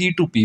P2P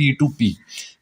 P2P،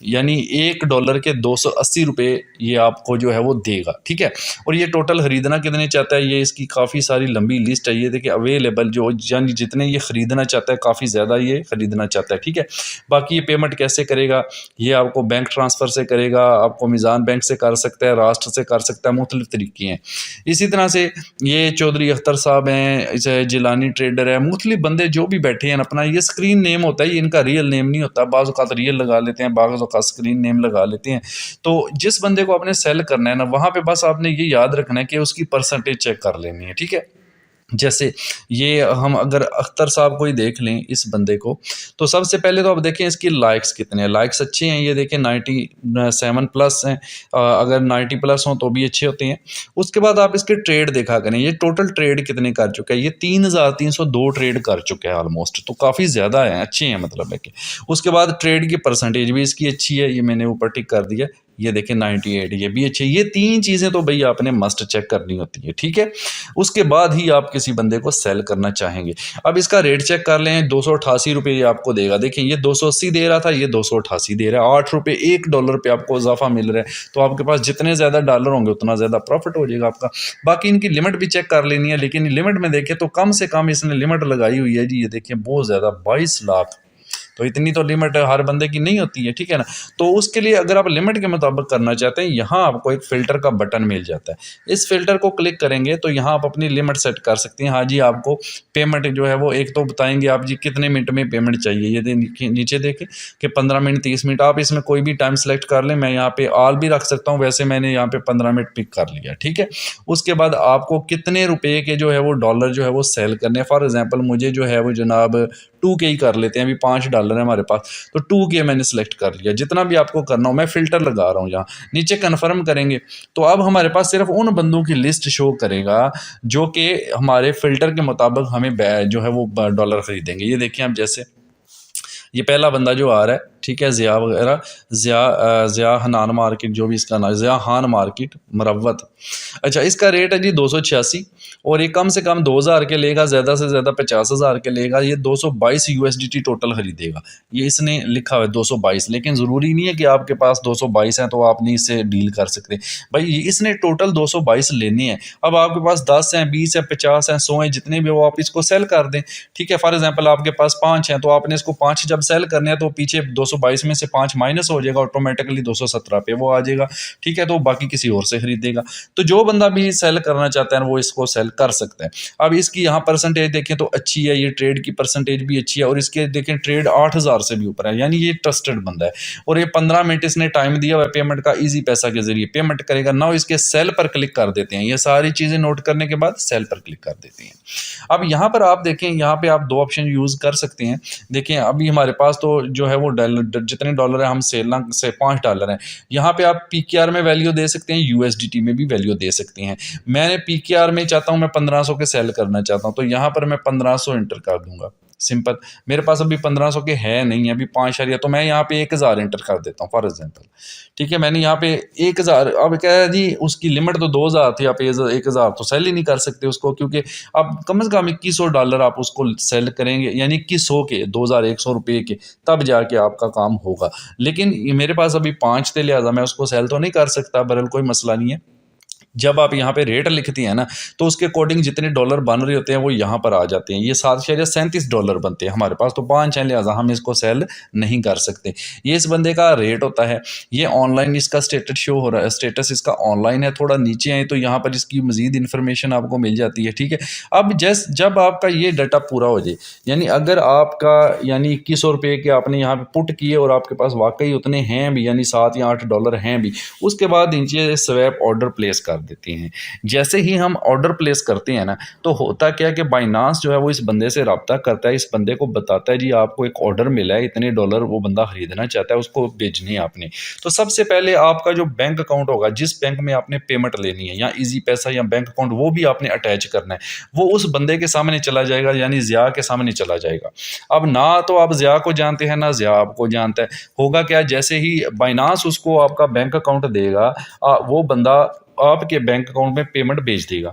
यानी $1 के 280 रुपये ये आपको जो है वो देगा, ठीक है। और ये टोटल ख़रीदना कितने चाहता है, ये इसकी काफ़ी सारी लंबी लिस्ट है। ये देखिए अवेलेबल जो यानी जितने ये ख़रीदना चाहता है, काफ़ी ज़्यादा ये ख़रीदना चाहता है, ठीक है। बाकी ये पेमेंट कैसे करेगा, ये आपको बैंक ट्रांसफ़र से करेगा, आपको मीज़ान बैंक से कर सकता है, राष्ट्र से कर सकता है, मुख्तलिफ़ तरीके हैं। इसी तरह से ये चौधरी अख्तर साहब हैं, इसे जिलानी ट्रेडर है, मुख्तलिफ़ बंदे जो भी बैठे हैं अपना, ये स्क्रीन नेम होता है, ये इनका रियल नेम नहीं होता। बाज़ औक़ात रियल लगा लेते हैं, बाज़ औक़ात स्क्रीन नेम लगा लेते हैं। तो जिस बंदे को आपने सेल करना है ना, वहाँ पे बस आपने ये याद रखना है कि उसकी परसेंटेज चेक कर लेनी है, ठीक है। जैसे ये हम अगर अख्तर साहब को ही देख लें, इस बंदे को, तो सबसे पहले तो आप देखें इसकी लाइक्स कितने हैं। लाइक्स अच्छे हैं, ये देखें 97 प्लस हैं, अगर 90 प्लस हों तो भी अच्छे होते हैं। उसके बाद आप इसके ट्रेड देखा करें, ये टोटल ट्रेड कितने कर चुका है, ये 3302 ट्रेड कर चुका है ऑलमोस्ट, तो काफ़ी ज़्यादा है, अच्छे हैं मतलब है कि। उसके बाद ट्रेड की परसेंटेज भी इसकी अच्छी है, ये मैंने ऊपर टिक कर दिया। ये देखें 98, ये भी अच्छे। ये 3 चीज़ें तो भई आपने मस्ट चेक करनी होती है, ठीक है। उसके बाद ही आप किसी बंदे को सेल करना चाहेंगे। अब इसका रेट चेक कर लें, 288 रुपये ये आपको देगा। देखिए ये 280 दे रहा था, ये 288 दे रहा है, 8 रुपये $1 पे आपको इजाफा मिल रहा है। तो आपके पास जितने ज़्यादा डॉलर होंगे उतना ज़्यादा प्रॉफिट हो जाएगा आपका। बाकी इनकी लिमिट भी चेक कर लेनी है, लेकिन लिमिट में देखें तो कम से कम इसने लिमिट लगाई हुई है जी, ये देखिए बहुत ज़्यादा 22 लाख। तो इतनी तो लिमिट हर बंदे की नहीं होती है, ठीक है ना। तो उसके लिए अगर आप लिमिट के मुताबिक करना चाहते हैं, यहाँ आपको एक फ़िल्टर का बटन मिल जाता है। इस फ़िल्टर को क्लिक करेंगे तो यहाँ आप अपनी लिमिट सेट कर सकते हैं। हाँ जी, आपको पेमेंट जो है वो एक तो बताएंगे आप जी कितने मिनट में पेमेंट चाहिए। ये नीचे देखें कि 15 मिनट, 30 मिनट, आप इसमें कोई भी टाइम सेलेक्ट कर लें। मैं यहाँ पे ऑल भी रख सकता हूँ, वैसे मैंने यहाँ पे 15 मिनट पिक कर लिया, ठीक है। उसके बाद आपको कितने रुपए के जो है वो डॉलर जो है वो सेल करने हैं। फॉर एग्जांपल मुझे जो है वो जनाब 2K ही कर लेते हैं, अभी $5 है हमारे पास, तो 2K मैंने सेलेक्ट कर लिया। जितना भी आपको करना हो, मैं फ़िल्टर लगा रहा हूँ यहाँ नीचे, कन्फर्म करेंगे तो अब हमारे पास सिर्फ उन बंदों की लिस्ट शो करेगा जो कि हमारे फ़िल्टर के मुताबिक हमें जो है वो डॉलर ख़रीदेंगे। ये देखिए आप, जैसे ये पहला बंदा जो आ रहा है, ठीक है, ज़िया वगैरह, ज़िया हनान मार्केट, जो भी इसका नाम, ज़िया खान मार्केट मरवत। अच्छा, इसका रेट है जी 286, और ये कम से कम 2000 के लेगा, ज़्यादा से ज़्यादा 50,000 के लेगा। ये 222 USDT टोटल खरीदेगा। ये इसने लिखा हुआ है 222, लेकिन ज़रूरी नहीं है कि आपके पास 222 हैं तो आप नहीं इससे डील कर सकते भाई। इसने टोटल 222 लेने हैं। अब आपके पास 10 हैं, 20 हैं, 50 हैं, 100 हैं, जितने भी हो आप इसको सेल कर दें, ठीक है। फॉर एग्जाम्पल आपके पास 5 हैं, तो आपने इसको 5 जब सेल करने हैं तो पीछे 222 में से 5 माइनस हो जाएगा, ऑटोमेटिकली 217 पे वो आ जाएगा, ठीक है। तो बाकी किसी और से खरीदेगा। तो जो बंदा भी सेल करना चाहता है वो इसको सेल कर सकता है। अब इसकी यहाँ परसेंटेज देखें तो अच्छी है, ये ट्रेड की परसेंटेज भी अच्छी है, और इसके देखें ट्रेड 8000 से भी ऊपर है, यानी ये ट्रस्टेड बंदा है। और ये 15 मिनट इसने टाइम दिया हुआ है पेमेंट का, ईजी पैसा के जरिए पेमेंट करेगा ना। इसके सेल पर क्लिक कर देते हैं। ये सारी चीज़ें नोट करने के बाद सेल पर क्लिक कर देते हैं। अब यहाँ पर आप देखें, यहाँ पे आप 2 ऑप्शन यूज़ कर सकते हैं। देखें अभी हमारे पास तो जो है वो जितने डॉलर है हम सेल से $5 हैं। यहाँ पे आप PKR में वैल्यू दे सकते हैं, USDT में भी वैल्यू दे सकते हैं। मैंने PKR में चाहता हूँ, मैं 1500 के सेल करना चाहता हूँ, तो यहाँ पर मैं 1500 इंटर कर दूंगा, सिंपल। मेरे पास अभी 1500 के है नहीं है, अभी 5 या, तो मैं यहाँ पे 1000 इंटर कर देता हूँ फॉर एग्जांपल, ठीक है। मैंने यहाँ पे 1000, अब क्या है जी, उसकी लिमिट तो 2000 थी, आप 1000 तो सेल ही नहीं कर सकते उसको, क्योंकि अब कम से कम $2100 आप उसको सेल करेंगे, यानी 2100 के, 2100 रुपये के, तब जाके आपका काम होगा। लेकिन मेरे पास अभी 5 थे, लिहाजा मैं उसको सेल तो नहीं कर सकता, बहरहाल कोई मसला नहीं है। जब आप यहाँ पे रेट लिखती हैं ना, तो उसके अकॉर्डिंग जितने डॉलर बन रहे होते हैं वो यहाँ पर आ जाते हैं। ये $7.37 बनते हैं, हमारे पास तो 5 हैं, लिहाजा हम इसको सेल नहीं कर सकते। ये इस बंदे का रेट होता है। ये ऑनलाइन इसका स्टेटस शो हो रहा है, स्टेटस इसका ऑनलाइन है। थोड़ा नीचे आए तो यहाँ पर इसकी मज़ीद इन्फॉर्मेशन आपको मिल जाती है, ठीक है। अब जब आपका ये डाटा पूरा हो जाए, यानी अगर आपका यानी 2100 रुपये के आपने यहाँ पे पुट किए और आपके पास वाकई उतने हैं भी, यानी $7 या $8 हैं भी, उसके बाद नीचे स्वैप ऑर्डर प्लेस कर देती हैं। जैसे ही हम ऑर्डर प्लेस करते हैं ना, तो होता क्या है कि बाइनांस जो है वो इस बंदे से रब्ता करता है, इस बंदे को बताता है जी आपको एक ऑर्डर मिला है, इतने डॉलर वो बंदा खरीदना चाहता है, उसको भेजने हैं आपने। तो सबसे पहले आपका जो बैंक अकाउंट होगा, जिस बैंक में आपने पेमेंट लेनी है, या ईजी पैसा या बैंक अकाउंट, वो भी आपने अटैच करना है। वो उस बंदे के सामने चला जाएगा, यानी ज़िया के सामने चला जाएगा। अब ना तो आप ज़िया को जानते हैं, ना ज़िया आपको जानता है। होगा क्या, जैसे ही बाइनांस उसको आपका बैंक अकाउंट देगा, वो बंदा आपके बैंक अकाउंट में पेमेंट भेज देगा।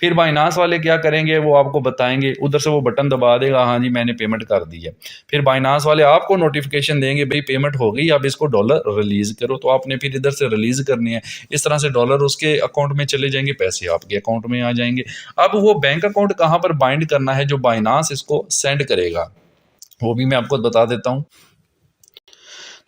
फिर बाइनांस वाले क्या करेंगे, वो आपको बताएंगे, उधर से वो बटन दबा देगा, हाँ जी मैंने पेमेंट कर दी है। फिर बाइनांस वाले आपको नोटिफिकेशन देंगे, भाई पेमेंट हो गई, अब इसको डॉलर रिलीज़ करो। तो आपने फिर इधर से रिलीज़ करनी है। इस तरह से डॉलर उसके अकाउंट में चले जाएंगे, पैसे आपके अकाउंट में आ जाएंगे। अब वो बैंक अकाउंट कहाँ पर बाइंड करना है जो बाइनांस इसको सेंड करेगा, वो भी मैं आपको बता देता हूँ।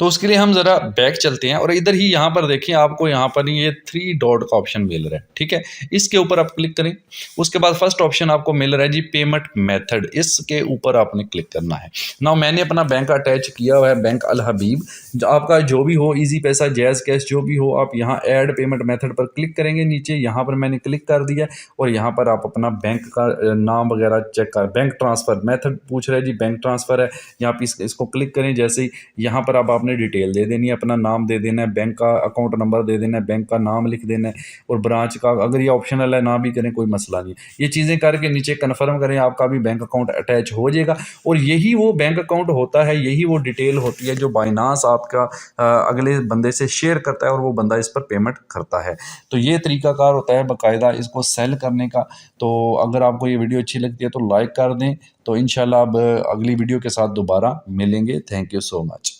तो उसके लिए हम ज़रा बैक चलते हैं और इधर ही यहाँ पर देखिए, आपको यहाँ पर ये 3 डॉट का ऑप्शन मिल रहा है, ठीक है। इसके ऊपर आप क्लिक करें। उसके बाद फर्स्ट ऑप्शन आपको मिल रहा है जी पेमेंट मेथड, इसके ऊपर आपने क्लिक करना है। नाउ मैंने अपना बैंक अटैच किया हुआ है, बैंक अल हबीब। आपका जो भी हो, ईजी पैसा, जैज़ कैश, जो भी हो, आप यहाँ ऐड पेमेंट मेथड पर क्लिक करेंगे। नीचे यहाँ पर मैंने क्लिक कर दिया और यहाँ पर आप अपना बैंक का नाम वगैरह चेक कर, बैंक ट्रांसफ़र मेथड पूछ रहा है जी, बैंक ट्रांसफ़र है। यहाँ पर इसको क्लिक करें। जैसे ही यहाँ पर आप आपने डिटेल दे देनी है, अपना नाम दे देना है, बैंक का अकाउंट नंबर दे देना है, बैंक का नाम लिख देना है और ब्रांच का, अगर ये ऑप्शनल है ना भी करें कोई मसला नहीं। ये चीज़ें करके नीचे कन्फर्म करें, आपका भी बैंक अकाउंट अटैच हो जाएगा। और यही वो बैंक अकाउंट होता है, यही वो डिटेल होती है जो बाइनांस आपका अगले बंदे से शेयर करता है और वो बंदा इस पर पेमेंट करता है। तो ये तरीकाकार होता है बाकायदा इसको सेल करने का। तो अगर आपको ये वीडियो अच्छी लगती है तो लाइक कर दें। तो इंशाल्लाह अब अगली वीडियो के साथ दोबारा मिलेंगे। Thank you so much.